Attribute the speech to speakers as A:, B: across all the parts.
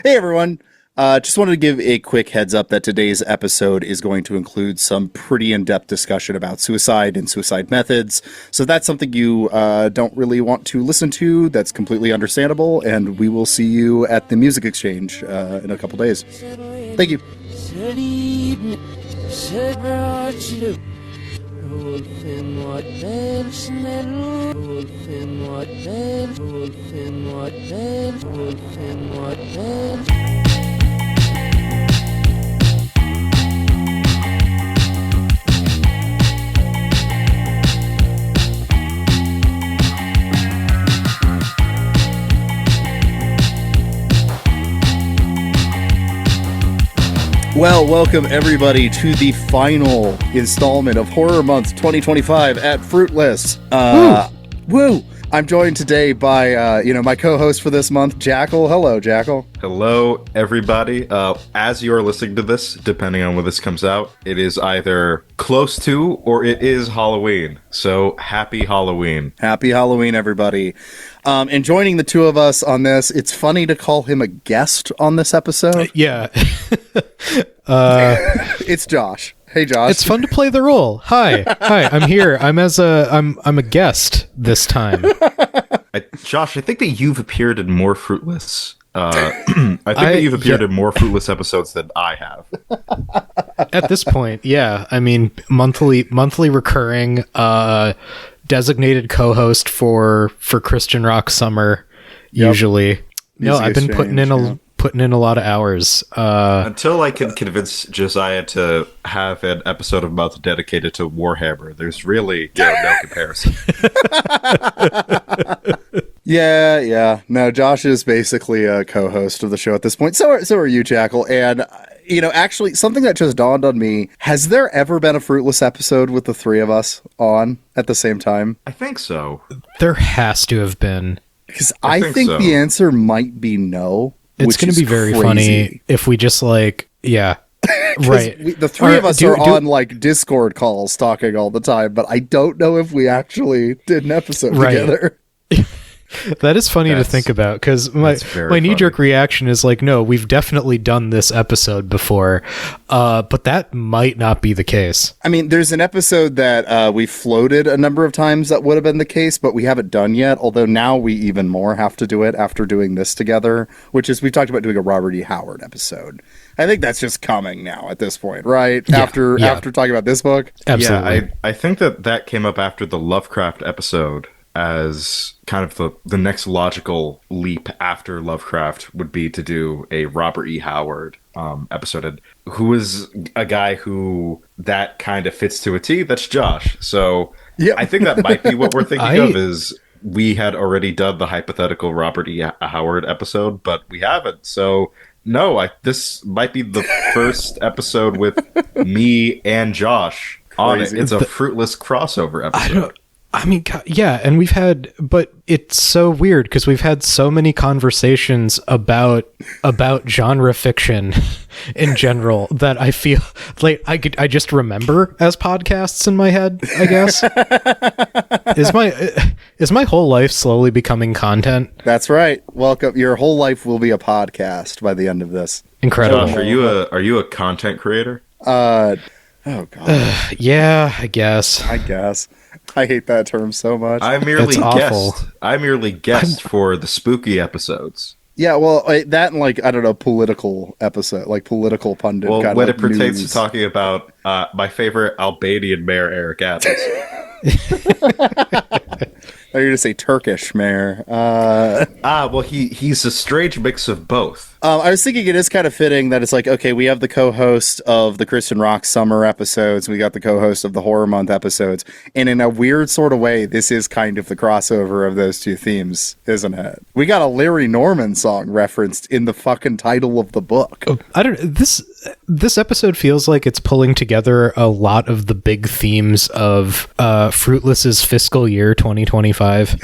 A: Hey everyone, just wanted to give a quick heads up that today's episode is going to include some pretty in-depth discussion about suicide and suicide methods. So if that's something you don't really want to listen to, that's completely understandable, and we will see you at the Music Exchange in a couple days. Thank you. Well, welcome everybody to the final installment of Horror Month 2025 at Fruitless. Woo! I'm joined today by, my co-host for this month, Jackal. Hello, Jackal.
B: Hello, everybody. As you are listening to this, depending on when this comes out, it is either close to or it is Halloween. So, happy Halloween.
A: Happy Halloween, everybody. And joining the two of us on this, it's funny to call him a guest on this episode.
C: Yeah.
A: It's Josh. Hey, Josh.
C: It's fun to play the role. Hi, I'm here. I'm a guest this time.
B: Josh, I think that you've appeared in more Fruitless. I think that you've appeared in more Fruitless episodes than I have.
C: At this point, yeah. I mean, monthly recurring, designated co-host for Christian Rock Summer. Yep. Usually, no, I've been putting in a lot of hours.
B: Until I can convince Josiah to have an episode of month dedicated to Warhammer, there's really no comparison.
A: Yeah. No, Josh is basically a co-host of the show at this point. So are you, Jackal. And, actually, something that just dawned on me, has there ever been a Fruitless episode with the three of us on at the same time?
B: I think so.
C: There has to have been.
A: Because I think so. The answer might be no.
C: It's going to be very funny if we just right.
A: The three of us are on Discord calls talking all the time, but I don't know if we actually did an episode together.
C: That is funny to think about, because my knee-jerk reaction is no, we've definitely done this episode before, but that might not be the case.
A: I mean, there's an episode that we floated a number of times that would have been the case, but we haven't done yet, although now we even more have to do it after doing this together, which is, we've talked about doing a Robert E. Howard episode. I think that's just coming now at this point, right?
C: Yeah,
A: after talking about this book?
C: Absolutely.
B: Yeah, I think that came up after the Lovecraft episode, as kind of the next logical leap after Lovecraft would be to do a Robert E. Howard episode. And who is a guy who that kind of fits to a T? That's Josh. So yeah. I think that might be what we're thinking of, is we had already done the hypothetical Robert E. Howard episode, but we haven't. So no, this might be the first episode with me and Josh on it. It's a Fruitless crossover episode.
C: Yeah, and but it's so weird because we've had so many conversations about genre fiction in general that I feel like I just remember as podcasts in my head, I guess. Is my whole life slowly becoming content?
A: That's right. Welcome. Your whole life will be a podcast by the end of this.
C: Incredible.
B: Josh, are you a content creator?
A: Oh god.
C: Yeah, I guess.
A: I hate that term so much.
B: I merely guessed for the spooky episodes.
A: Yeah, well, that and I don't know, political episode, political pundit.
B: Well,
A: kind
B: when
A: of
B: it pertains
A: news.
B: to talking about my favorite Albanian mayor, Eric Adams.
A: You're going to say Turkish mayor.
B: Well, he's a strange mix of both.
A: I was thinking it is kind of fitting that it's okay, we have the co-host of the Christian Rock Summer episodes, we got the co-host of the Horror Month episodes, and in a weird sort of way, this is kind of the crossover of those two themes, isn't it? We got a Larry Norman song referenced in the fucking title of the book.
C: This episode feels like it's pulling together a lot of the big themes of Fruitless's fiscal year 2025.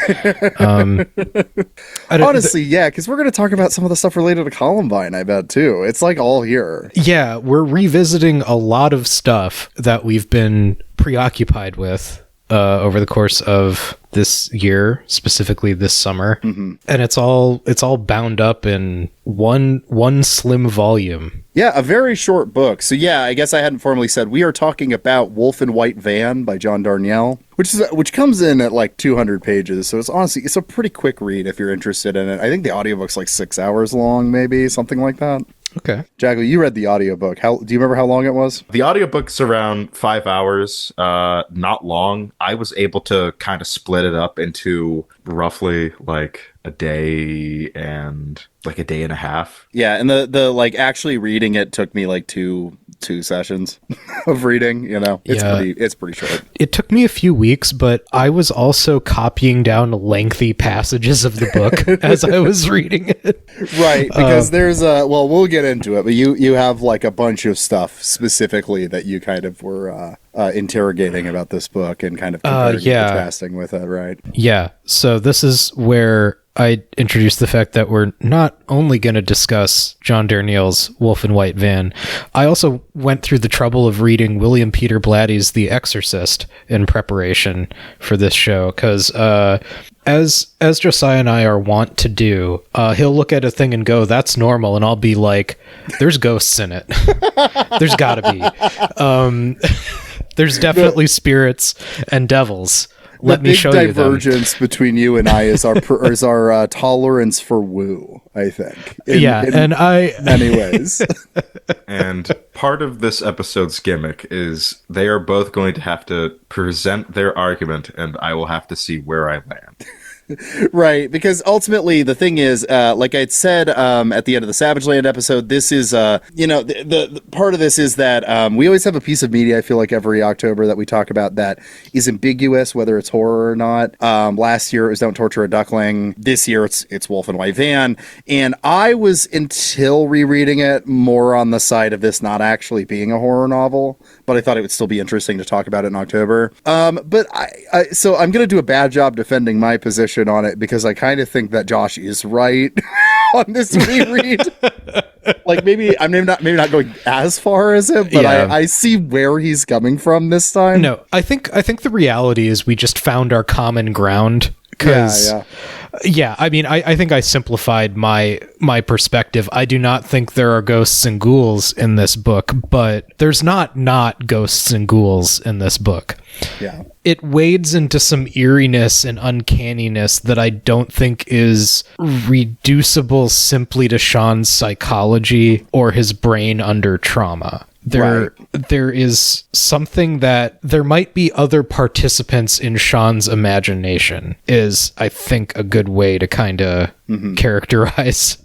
A: Honestly, yeah, because we're going to talk about some of the stuff related to Columbine, I bet, too. It's all here.
C: Yeah, we're revisiting a lot of stuff that we've been preoccupied with over the course of this year, specifically this summer, and it's all bound up in one slim volume.
A: Yeah, a very short book. So yeah, I guess I hadn't formally said we are talking about Wolf and White Van by John Darnielle, which comes in at like 200 pages. So it's a pretty quick read if you're interested in it. I think the audiobook's like 6 hours long, maybe something like that.
C: Okay.
A: Jackal, you read the audiobook. Do you remember how long it was?
B: The audiobook's around 5 hours, not long. I was able to kind of split it up into roughly like a day and a half.
A: Yeah, and the like actually reading it took me like two sessions of reading, It's pretty short.
C: It took me a few weeks, but I was also copying down lengthy passages of the book as I was reading it.
A: Right, because there's we'll get into it, but you have like a bunch of stuff specifically that you kind of were interrogating about this book and kind of comparing and contrasting with it, right?
C: Yeah, so this is where I introduced the fact that we're not only going to discuss John Darnielle's Wolf and White Van. I also went through the trouble of reading William Peter Blatty's The Exorcist in preparation for this show, because as Josiah and I are wont to do, he'll look at a thing and go, "That's normal," and I'll be like, "There's ghosts in it." There's gotta be. There's definitely spirits and devils. Let me show you them.
A: The big divergence between you and I is our tolerance for woo, I think. In many ways.
B: And part of this episode's gimmick is they are both going to have to present their argument, and I will have to see where I land.
A: Right, because ultimately the thing is, like I'd said at the end of the Savage Land episode, this is, the part of this is that we always have a piece of media, I feel like every October, that we talk about that is ambiguous, whether it's horror or not. Last year it was Don't Torture a Duckling. This year it's Wolf and White Van. And I was, until rereading it, more on the side of this not actually being a horror novel, but I thought it would still be interesting to talk about it in October. But so I'm going to do a bad job defending my position on it, because I kind of think that Josh is right on this reread. Like maybe not going as far as him, but yeah. I see where he's coming from this time.
C: No, I think the reality is we just found our common ground. Yeah, I mean, I think I simplified my perspective. I do not think there are ghosts and ghouls in this book, but there's not ghosts and ghouls in this book.
A: Yeah.
C: It wades into some eeriness and uncanniness that I don't think is reducible simply to Sean's psychology or his brain under trauma. There is something that there might be other participants in Sean's imagination is, I think, a good way to kind of characterize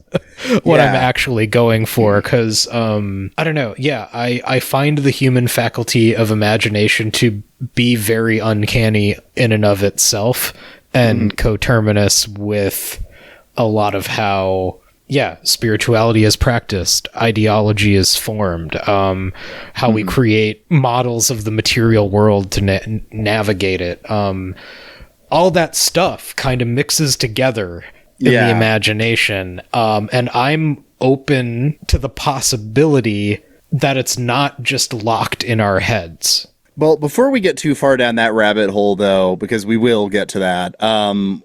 C: what I'm actually going for. Because, I don't know. Yeah, I find the human faculty of imagination to be very uncanny in and of itself, and coterminous with a lot of how... Yeah, spirituality is practiced, ideology is formed, how we create models of the material world to navigate it. All that stuff kind of mixes together in the imagination. And I'm open to the possibility that it's not just locked in our heads.
A: Well, before we get too far down that rabbit hole, though, because we will get to that,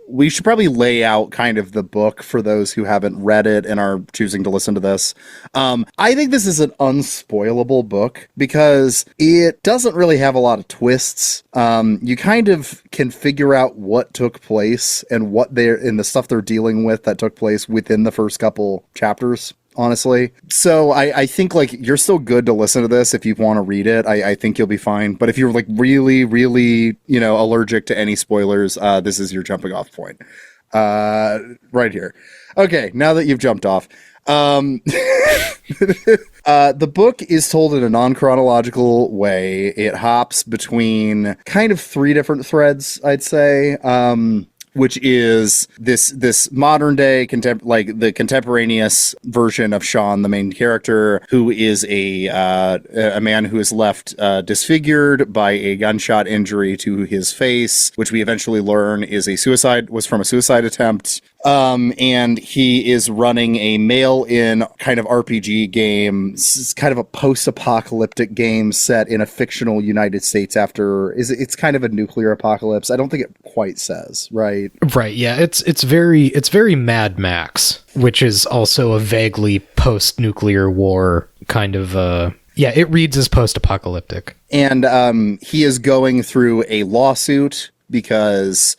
A: we should probably lay out kind of the book for those who haven't read it and are choosing to listen to this. I think this is an unspoilable book because it doesn't really have a lot of twists. You kind of can figure out what took place and what the stuff they're dealing with that took place within the first couple chapters. Honestly. So I think like you're still good to listen to this if you want to read it. I think you'll be fine. But if you're like really, really, allergic to any spoilers, this is your jumping off point. Right here. Okay, now that you've jumped off. The book is told in a non-chronological way. It hops between kind of three different threads, I'd say. Which is this modern day the contemporaneous version of Sean, the main character, who is a man who is left disfigured by a gunshot injury to his face, which we eventually learn was from a suicide attempt. And he is running a mail-in kind of RPG game. It's kind of a post-apocalyptic game set in a fictional United States after it's kind of a nuclear apocalypse. I don't think it quite says, right?
C: Right, yeah. It's very Mad Max, which is also a vaguely post-nuclear war kind of yeah, it reads as post-apocalyptic.
A: And he is going through a lawsuit because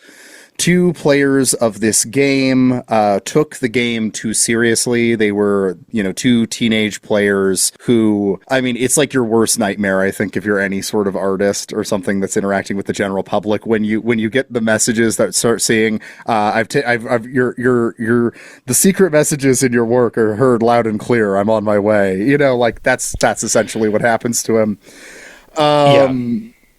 A: two players of this game took the game too seriously. They were, two teenage players who, I mean, it's like your worst nightmare, I think, if you're any sort of artist or something that's interacting with the general public. When you get the messages that start saying, the secret messages in your work are heard loud and clear. I'm on my way. That's essentially what happens to him.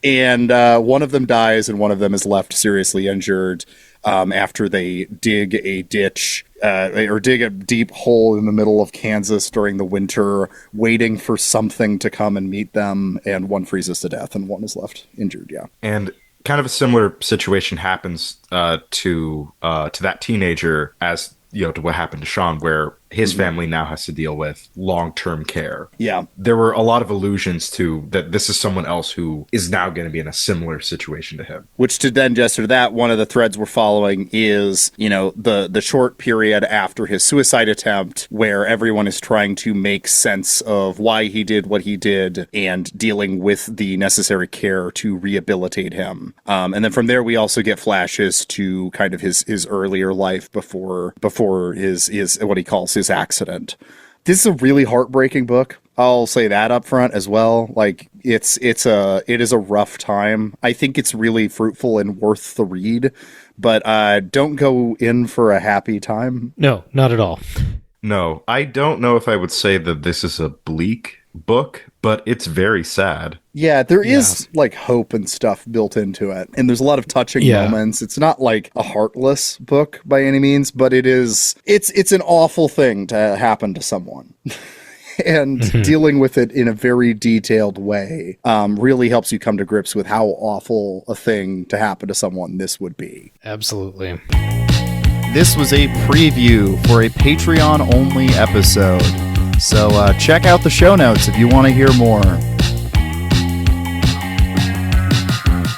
A: And one of them dies, and one of them is left seriously injured after they dig a ditch or dig a deep hole in the middle of Kansas during the winter, waiting for something to come and meet them. And one freezes to death, and one is left injured. Yeah,
B: and kind of a similar situation happens to that teenager as to what happened to Sean, where his family now has to deal with long-term care.
A: Yeah.
B: There were a lot of allusions to that this is someone else who is now going to be in a similar situation to him.
A: Which, to then gesture that, one of the threads we're following is, the short period after his suicide attempt where everyone is trying to make sense of why he did what he did and dealing with the necessary care to rehabilitate him. And then from there, we also get flashes to kind of his earlier life before his what he calls his accident. This is a really heartbreaking book. I'll say that up front as well. Like it is a rough time. I think it's really fruitful and worth the read, but don't go in for a happy time.
C: No, not at all.
B: No, I don't know if I would say that this is a bleak book, but it's very sad.
A: Yeah, there is like hope and stuff built into it, and there's a lot of touching moments. It's not like a heartless book by any means, but it's an awful thing to happen to someone. And dealing with it in a very detailed way really helps you come to grips with how awful a thing to happen to someone this would be.
C: Absolutely.
A: This was a preview for a Patreon-only episode. So check out the show notes if you want to hear more.